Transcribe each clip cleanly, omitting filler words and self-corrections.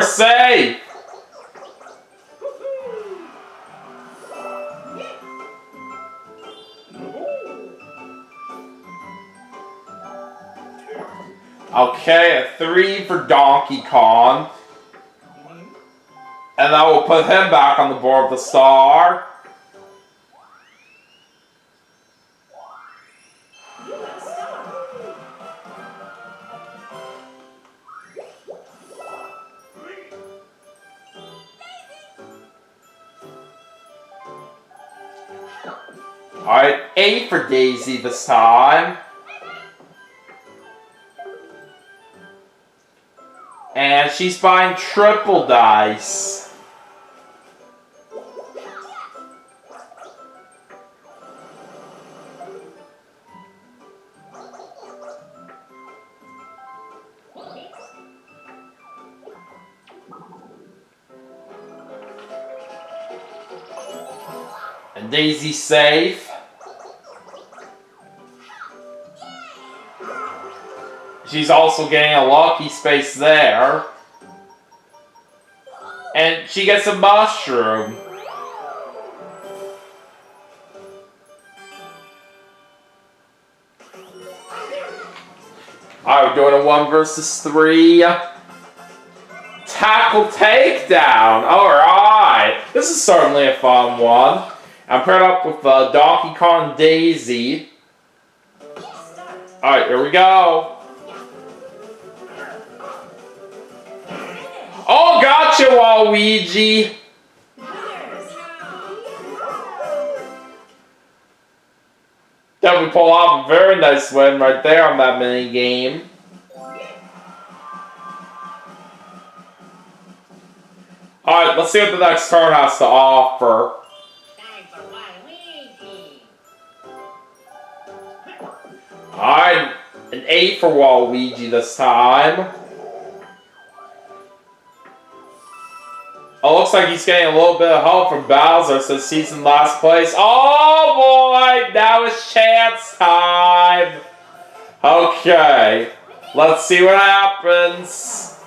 We're safe! Okay, a 3 for Donkey Kong. And that will put him back on the board with a star. Alright, 8 for Daisy this time. And she's buying triple dice. And Daisy's safe. She's also getting a lucky space there. And she gets a mushroom. Alright, we're doing a 1 versus 3. Tackle takedown. Alright. This is certainly a fun one. I'm paired up with Donkey Kong and Daisy. Alright, here we go. Oh, gotcha, Waluigi! Definitely pull off a very nice win right there on that mini game. Alright, let's see what the next turn has to offer. Alright, an 8 for Waluigi this time. Oh, looks like he's getting a little bit of help from Bowser since he's in last place. Oh boy, now it's chance time. Okay, let's see what happens.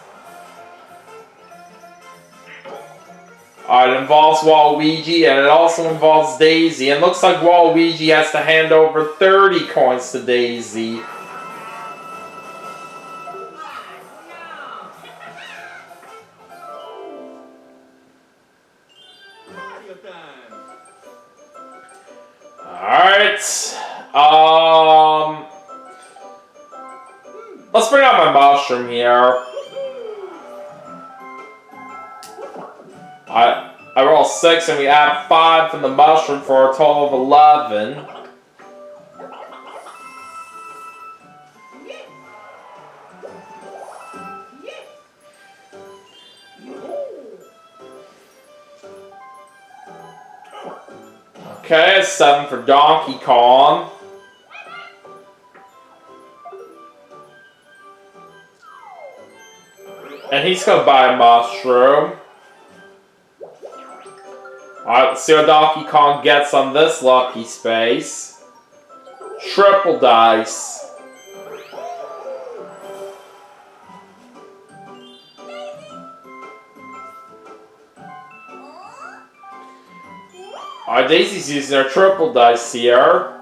Alright, it involves Waluigi and it also involves Daisy. And looks like Waluigi has to hand over 30 coins to Daisy. Alright, let's bring out my mushroom here. I roll 6 and we add 5 from the mushroom for a total of 11. Okay, 7 for Donkey Kong. And he's gonna buy a mushroom. Alright, let's see what Donkey Kong gets on this lucky space. Triple dice. Alright, Daisy's using her triple dice here.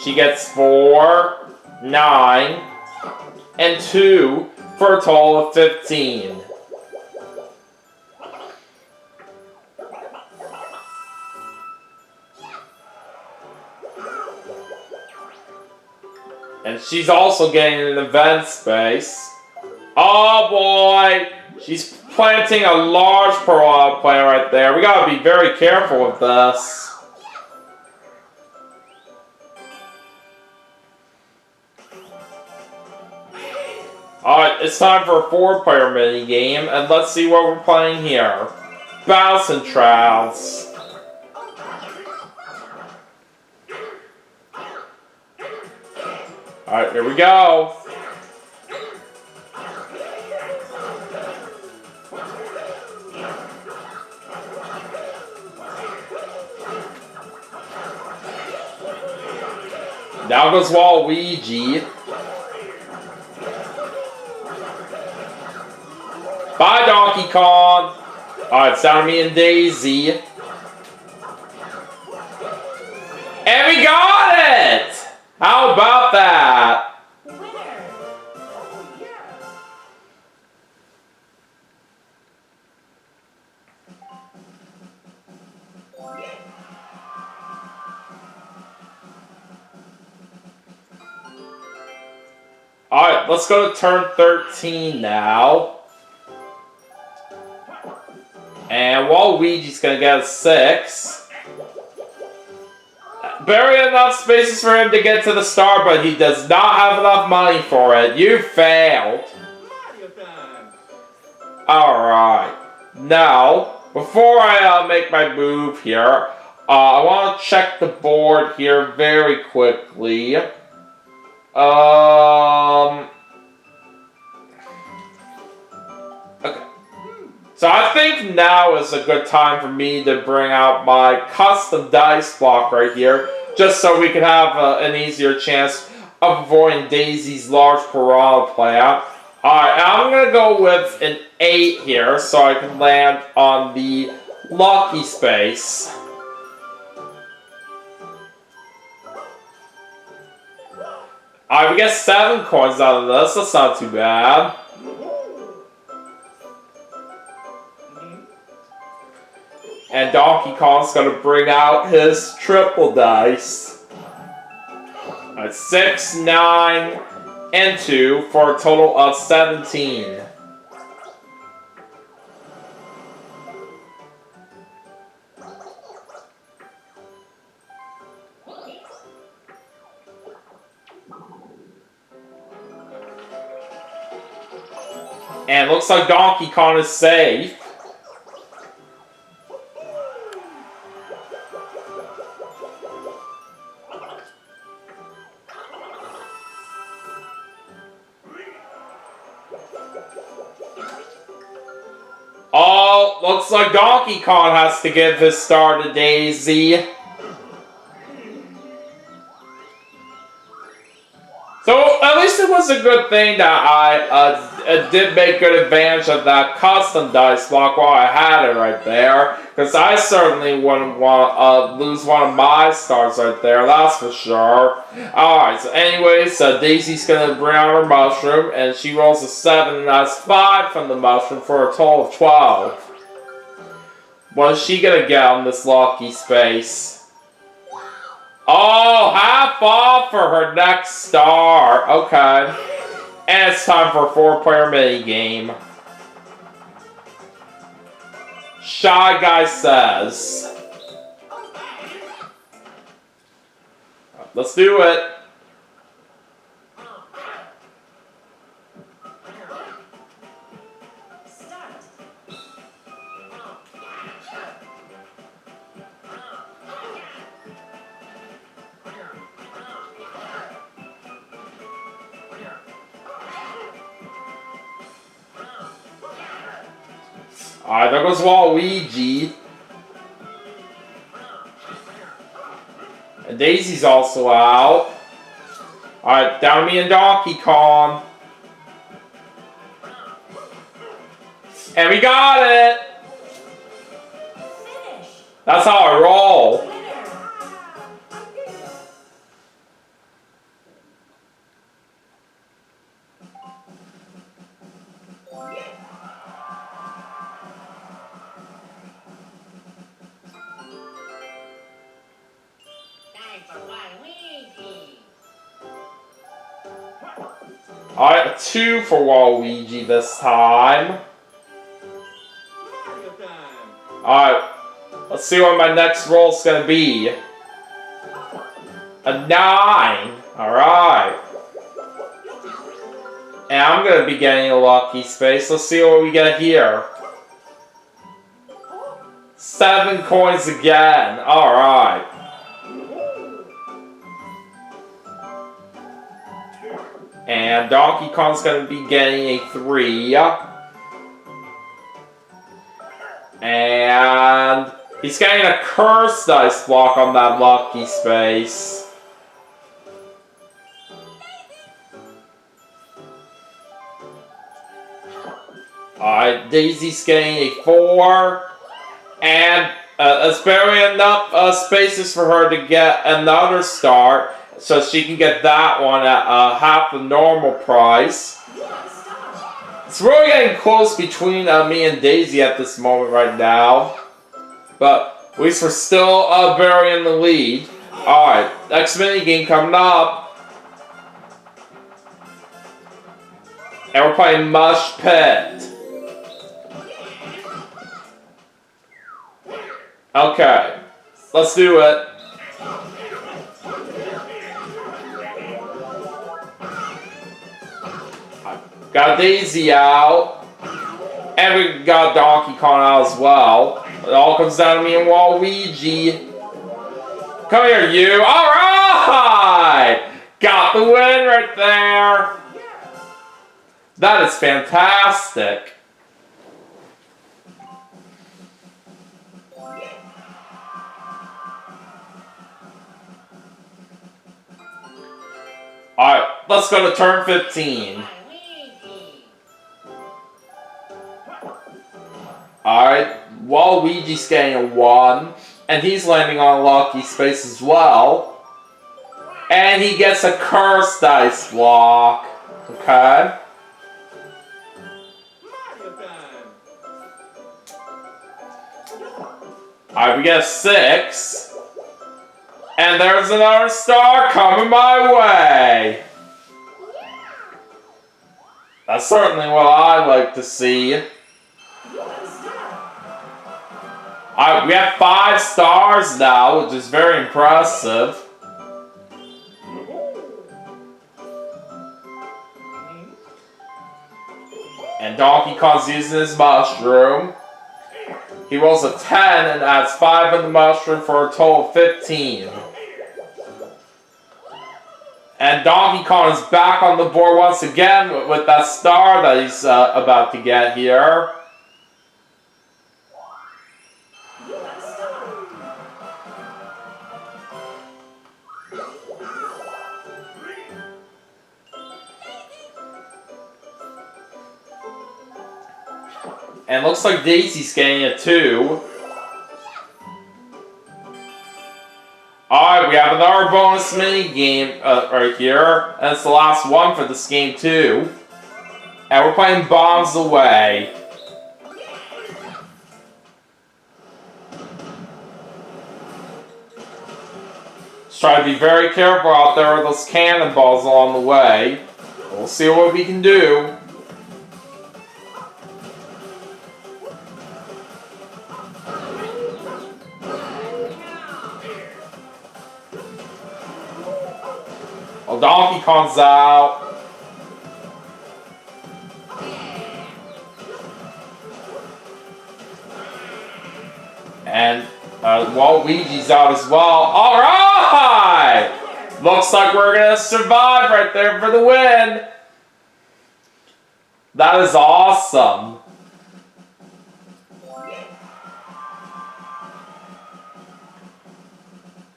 She gets 4, 9, and 2 for a total of 15. And she's also getting an event space. Oh boy! She's planting a large piranha plant right there. We gotta be very careful with this. Alright, it's time for a 4-player minigame, and let's see what we're playing here. Bouncing Trials. Alright, here we go. Now goes Waluigi. 5 Bye, Donkey Kong. Alright, it's down to me and Daisy. And we got it! How about that? Alright, let's go to turn 13 now. And Waluigi's gonna get a 6. Barely enough spaces for him to get to the star, but he does not have enough money for it. You failed. Alright. Now, before I make my move here, I want to check the board here very quickly. Okay. So I think now is a good time for me to bring out my custom dice block right here, just so we can have an easier chance of avoiding Daisy's large piranha plant. Alright, I'm going to go with an 8 here, so I can land on the lucky space. Alright, we get 7 coins out of this, that's not too bad. And Donkey Kong's gonna bring out his triple dice. Alright, 6, 9, and 2 for a total of 17. And looks like Donkey Kong is safe. Oh, looks like Donkey Kong has to give his star to Daisy. So, at least it was a good thing that I did make good advantage of that custom dice block while I had it right there. Because I certainly wouldn't want to lose one of my stars right there, that's for sure. Alright, so anyways, Daisy's going to bring out her mushroom, and she rolls a 7, and that's 5 from the mushroom for a total of 12. What is she going to get on this lucky space? Oh, half off for her next star. Okay. And it's time for a 4-player minigame. Shy Guy says. Let's do it. Alright, there goes Waluigi. And Daisy's also out. Alright, down to me and Donkey Kong. And we got it! That's how I roll. Alright, 2 for Waluigi this time. Alright, let's see what my next roll's gonna be. A 9. Alright. And I'm gonna be getting a lucky space. Let's see what we get here. 7 coins again. Alright. And Donkey Kong's going to be getting a 3. And he's getting a cursed dice block on that lucky space. Alright, Alright, Daisy's getting a 4. And it's barely enough spaces for her to get another star. So she can get that one at half the normal price. It's really getting close between me and Daisy at this moment right now. But at least we're still very in the lead. Alright, next minigame coming up. And we're playing Mush Pit. Okay, let's do it. Got Daisy out. And we got Donkey Kong out as well. It all comes down to me and Waluigi. Come here, you. Alright! Got the win right there. That is fantastic. Alright, let's go to turn 15. Alright, Waluigi's getting a 1, and he's landing on a lucky space as well. And he gets a cursed ice block. Okay. Alright, we get a 6. And there's another star coming my way. That's certainly what I like to see. Alright, we have 5 stars now, which is very impressive. And Donkey Kong's using his mushroom. He rolls a 10 and adds 5 in the mushroom for a total of 15. And Donkey Kong is back on the board once again with that star that he's about to get here. And looks like Daisy's getting a 2. Alright, we have another bonus mini game right here. And it's the last one for this game too. And we're playing Bombs Away. Just try to be very careful out there with those cannonballs along the way. We'll see what we can do. Well, Donkey Kong's out. And Waluigi's out as well. Alright! Looks like we're going to survive right there for the win. That is awesome.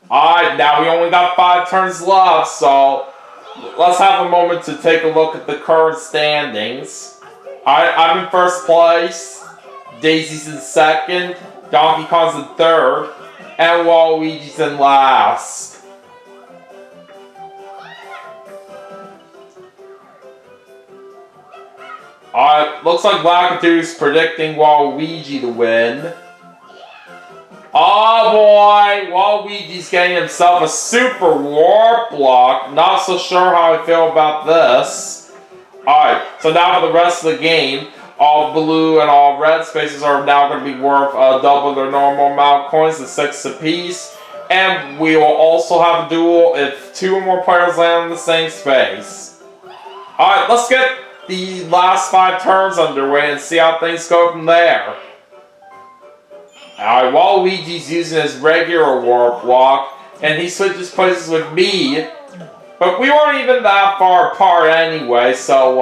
Alright, now we only got 5 turns left, so let's have a moment to take a look at the current standings. I'm in first place, Daisy's in second, Donkey Kong's in third, and Waluigi's in last. Alright, looks like Blackadoo's predicting Waluigi to win. Oh boy, Waluigi's getting himself a super warp block. Not so sure how I feel about this. Alright, so now for the rest of the game, all blue and all red spaces are now going to be worth double their normal amount of coins at 6 apiece. And we will also have a duel if 2 or more players land in the same space. Alright, let's get the last 5 turns underway and see how things go from there. Alright, Waluigi's using his regular warp block, and he switches places with me, but we weren't even that far apart anyway, so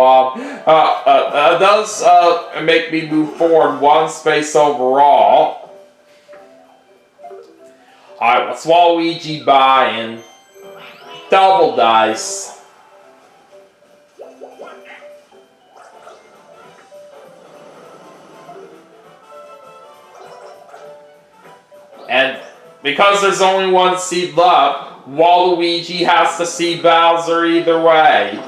that does make me move forward 1 space overall. Alright, what's Waluigi buying? Double dice. because there's only one seed left, Waluigi has to see Bowser either way.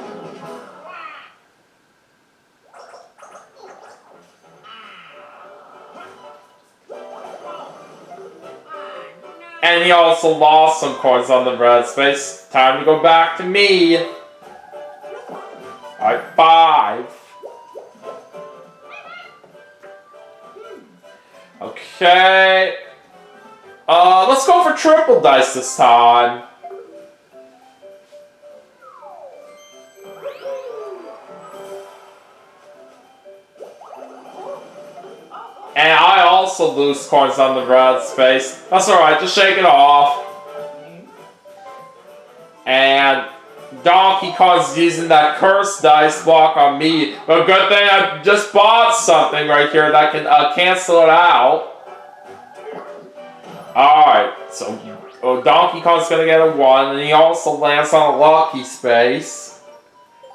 And he also lost some coins on the red space. Time to go back to me. Alright, 5. Okay. Let's go for triple dice this time. And I also lose coins on the red space. That's alright, just shake it off. And Donkey Kong's using that cursed dice block on me. But good thing I just bought something right here that can cancel it out. Alright, so Donkey Kong's gonna get a 1, and he also lands on a lucky space.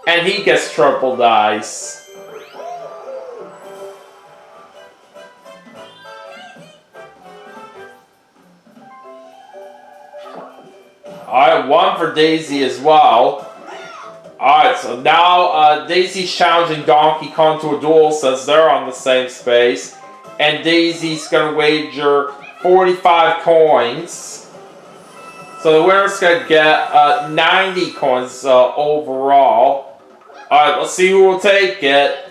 And he gets triple dice. Alright, 1 for Daisy as well. Alright, so now Daisy's challenging Donkey Kong to a duel since they're on the same space. And Daisy's gonna wager 45 coins. So the winner's gonna get 90 coins overall. Alright, let's see who will take it.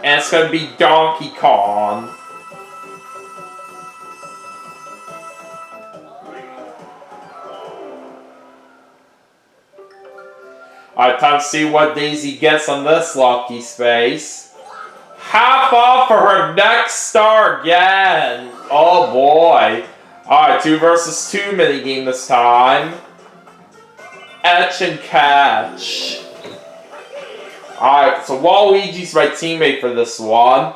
And it's gonna be Donkey Kong. Alright, time to see what Daisy gets on this lucky space. Half off for her next star again. Oh boy. Alright, 2 versus 2 minigame this time. Etch and catch. Alright, so Waluigi's my teammate for this one.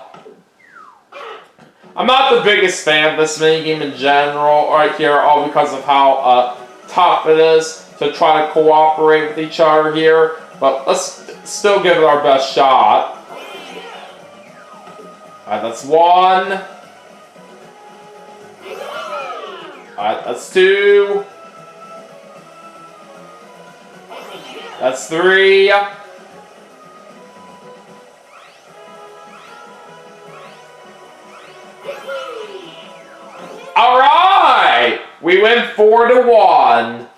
I'm not the biggest fan of this minigame in general right here, all because of how tough it is to try to cooperate with each other here, but let's still give it our best shot. Alright, that's 1. Alright, that's 2. That's 3. Alright! We win 4-1.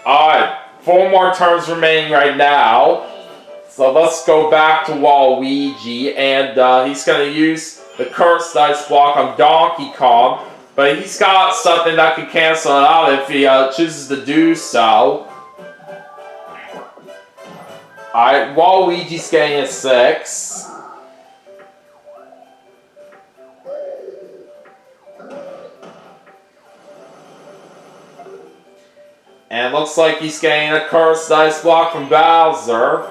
Alright, 4 more turns remaining right now. So let's go back to Waluigi, and he's going to use the cursed dice block on Donkey Kong, but he's got something that can cancel it out if he chooses to do so. Alright, Waluigi's getting a 6. And it looks like he's getting a cursed dice block from Bowser.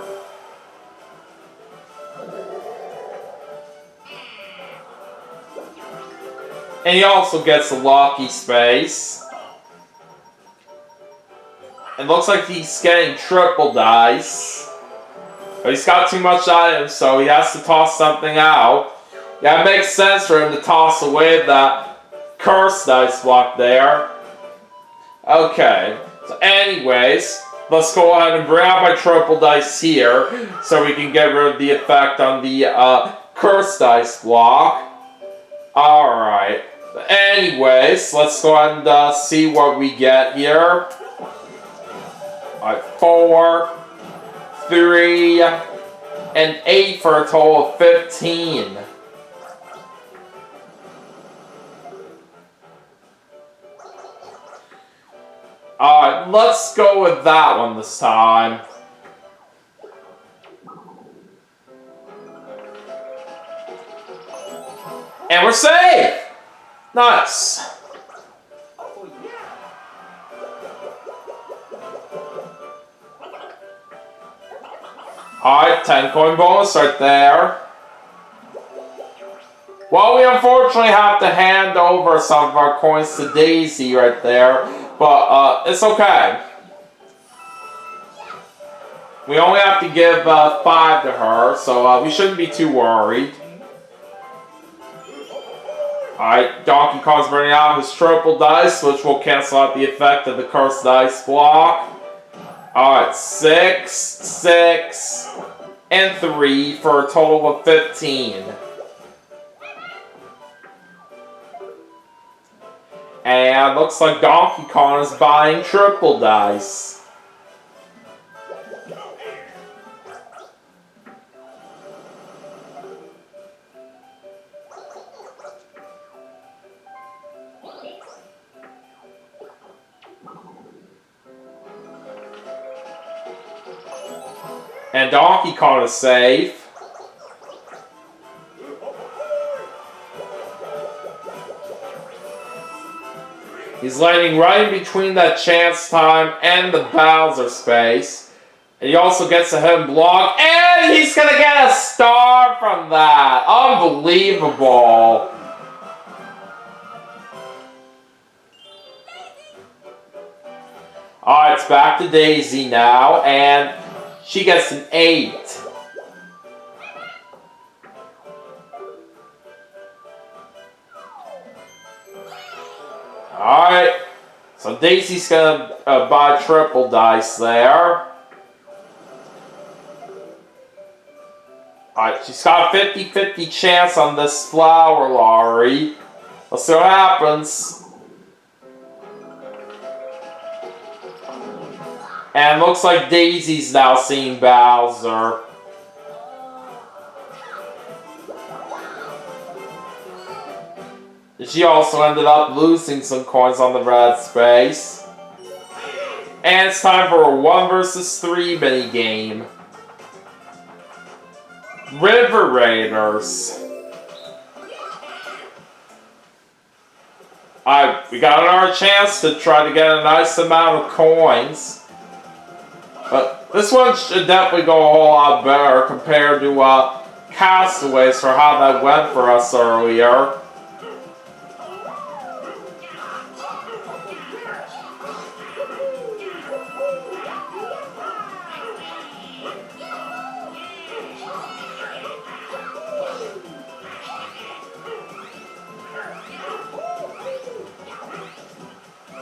And he also gets a lucky space. It looks like he's getting triple dice. But he's got too much items, so he has to toss something out. Yeah, it makes sense for him to toss away that cursed dice block there. Okay. So anyways, let's go ahead and bring out my triple dice here so we can get rid of the effect on the cursed dice block. Alright. Anyways, let's go ahead and see what we get here. Alright, 4, 3, and 8 for a total of 15. Alright, let's go with that one this time. And we're safe! Nice. Alright, 10 coin bonus right there. Well, we unfortunately have to hand over some of our coins to Daisy right there, but it's okay. We only have to give 5 to her, so we shouldn't be too worried. Alright, Donkey Kong's running out of his triple dice, which will cancel out the effect of the cursed dice block. Alright, 6, 6, and 3 for a total of 15. And looks like Donkey Kong is buying triple dice. And Donkey Kong is safe. He's landing right in between that chance time and the Bowser space. And he also gets a hidden block. And he's going to get a star from that. Unbelievable. Alright, it's back to Daisy now. And she gets an 8. Alright, so Daisy's gonna buy triple dice there. Alright, she's got a 50-50 chance on this flower lottery. Let's see what happens. And looks like Daisy's now seeing Bowser. She also ended up losing some coins on the red space. And it's time for a 1 versus 3 minigame. River Raiders. We got another chance to try to get a nice amount of coins. But this one should definitely go a whole lot better compared to Castaways for how that went for us earlier.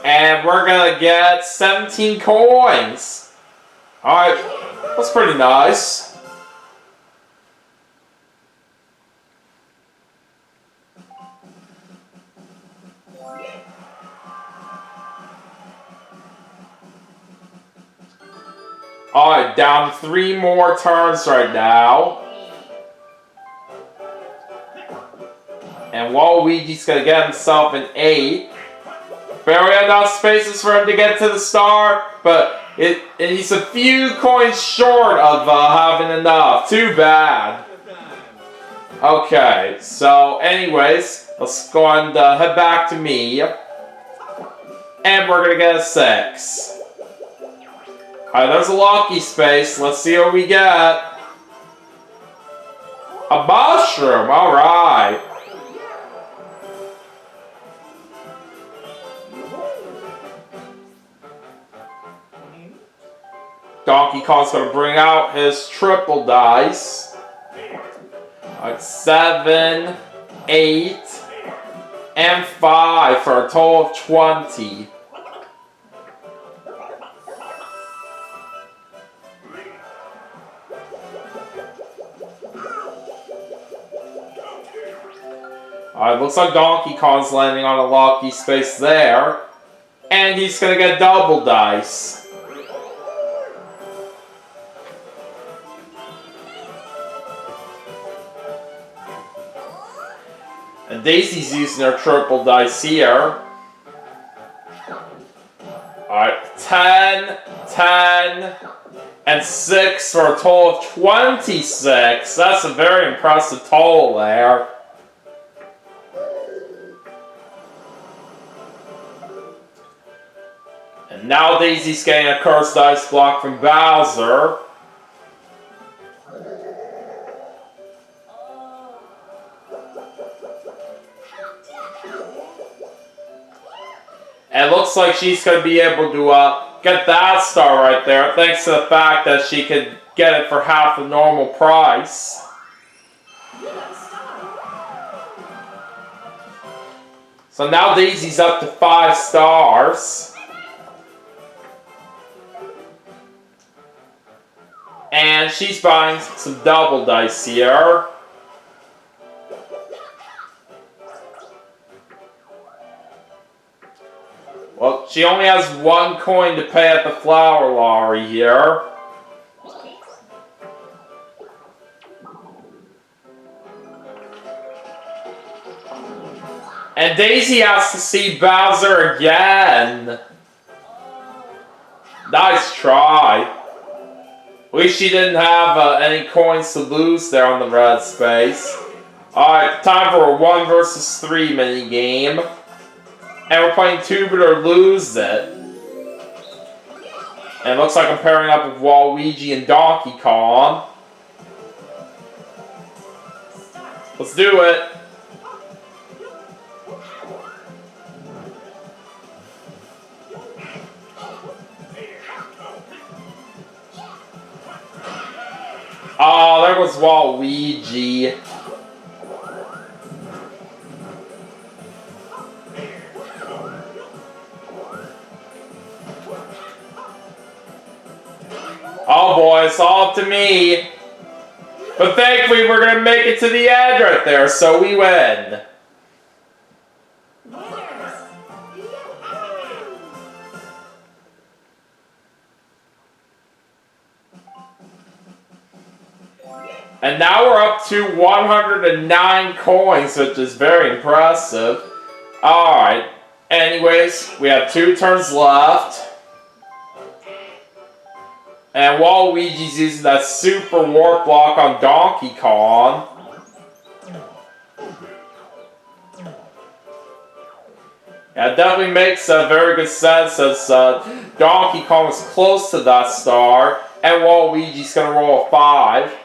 And we're gonna get 17 coins. Alright, that's pretty nice. Alright, down 3 more turns right now. And Waluigi's gonna get himself an 8. Barely enough spaces for him to get to the star, but he's a few coins short of having enough. Too bad. Okay, so anyways, let's go and head back to me. And we're gonna get a 6. Alright, there's a lucky space. Let's see what we get. A mushroom, alright. Donkey Kong's going to bring out his triple dice. Alright, 7, 8, and 5 for a total of 20. Alright, looks like Donkey Kong's landing on a lucky space there. And he's going to get double dice. And Daisy's using her triple dice here. Alright, 10, 10, and 6 for a total of 26. That's a very impressive total there. And now Daisy's getting a cursed dice block from Bowser. And it looks like she's going to be able to get that star right there, thanks to the fact that she could get it for half the normal price. So now Daisy's up to 5 stars. And she's buying some double dice here. Well, she only has 1 coin to pay at the flower lottery here. And Daisy has to see Bowser again. Nice try. At least she didn't have any coins to lose there on the red space. Alright, time for a 1 versus 3 minigame. And we're playing Tube It or Lose It. And it looks like I'm pairing up with Waluigi and Donkey Kong. Let's do it. Oh, there was Waluigi. Oh boy, it's all up to me. But thankfully we're going to make it to the end right there, so we win. And now we're up to 109 coins, which is very impressive. Alright, anyways, we have 2 turns left. And Waluigi's using that super warp block on Donkey Kong. Yeah, it definitely makes a very good sense as Donkey Kong is close to that star, and Waluigi's going to roll a 5.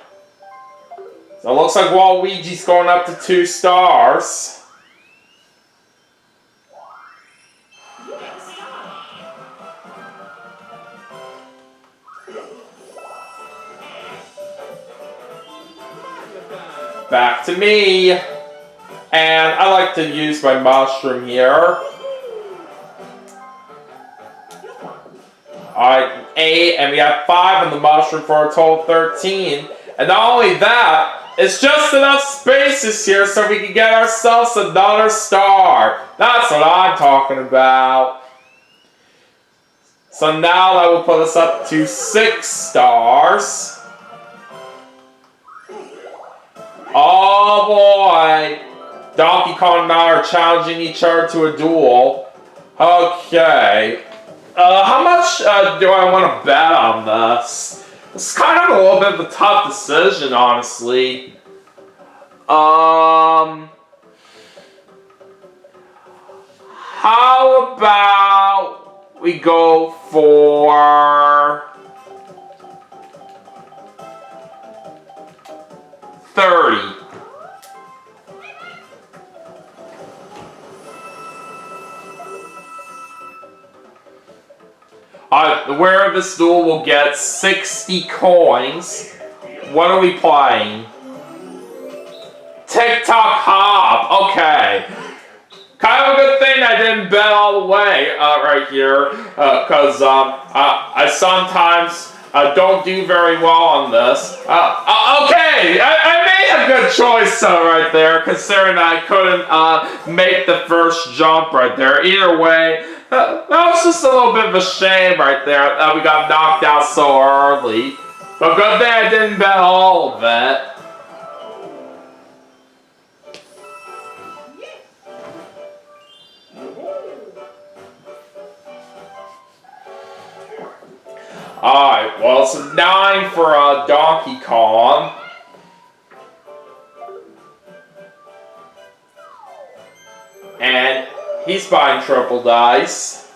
So it looks like Waluigi's going up to 2 stars. Back to me. And I like to use my mushroom here. Alright, 8, and we have 5 on the mushroom for a total of 13. And not only that, it's just enough spaces here so we can get ourselves another star. That's what I'm talking about. So now that will put us up to 6 stars. Oh boy! Donkey Kong and I are challenging each other to a duel. Okay. How much do I want to bet on this? It's kind of a little bit of a tough decision, honestly. How about we go for 30. The winner of this duel will get 60 coins. What are we playing? TikTok Hop. Okay. Kind of a good thing I didn't bet all the way right here, because I sometimes don't do very well on this. Okay, I made a good choice right there, considering that I couldn't make the first jump right there. Either way, that was just a little bit of a shame right there that we got knocked out so early. But good thing I didn't bet all of it. Alright, well, it's a 9 for Donkey Kong. And he's buying triple dice.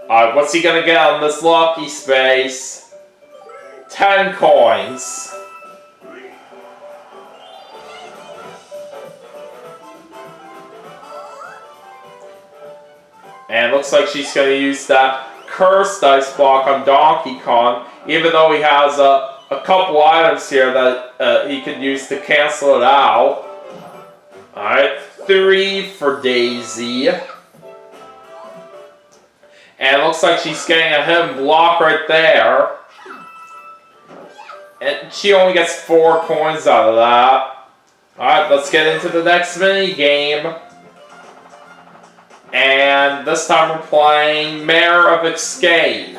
Alright, what's he gonna get on this lucky space? 10 coins. And it looks like she's going to use that Curse Dice block on Donkey Kong, even though he has a couple items here that he could use to cancel it out. Alright, 3 for Daisy. And it looks like she's getting a hidden block right there. And she only gets 4 coins out of that. Alright, let's get into the next mini game. And this time we're playing Mayor of Escape.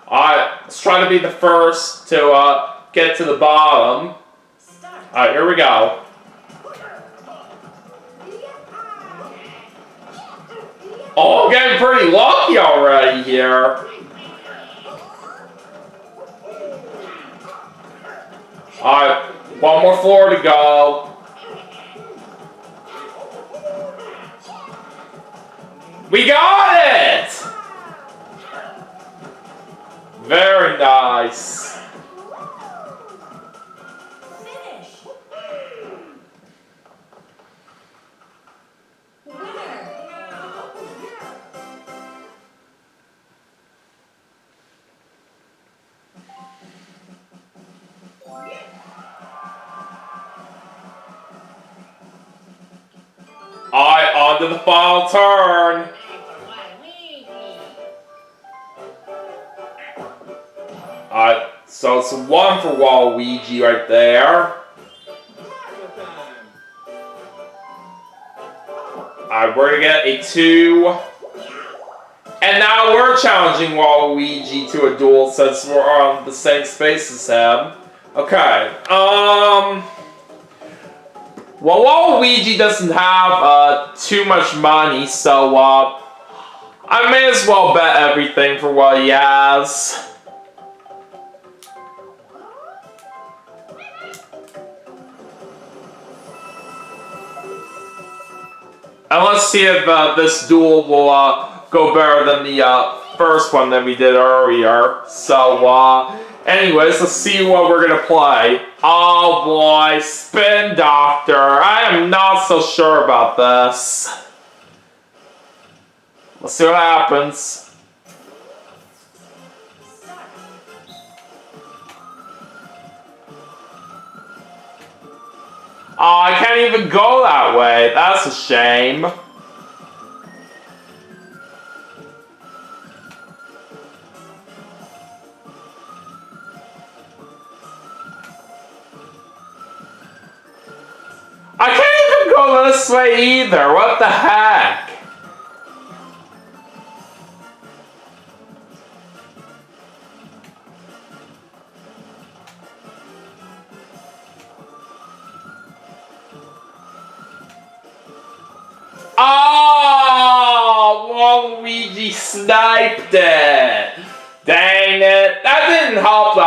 Alright, let's try to be the first to get to the bottom. Alright, here we go. Oh, I'm getting pretty lucky already here. Alright, one more floor to go. We got it! Very nice. Alright, on to the final turn. Alright, so it's 1 for Waluigi right there. Alright, we're gonna get a 2. And now we're challenging Waluigi to a duel since we're on the same space as him. Okay, well, Waluigi doesn't have too much money, so I may as well bet everything for what he has. And let's see if this duel will go better than the first one that we did earlier. So, anyways, let's see what we're gonna play. Oh boy, Spin Doctor. I am not so sure about this. Let's see what happens. Oh, I can't even go that way. That's a shame. I can't even go this way either. What the heck? Oh, Waluigi sniped it. Dang it. That didn't help that.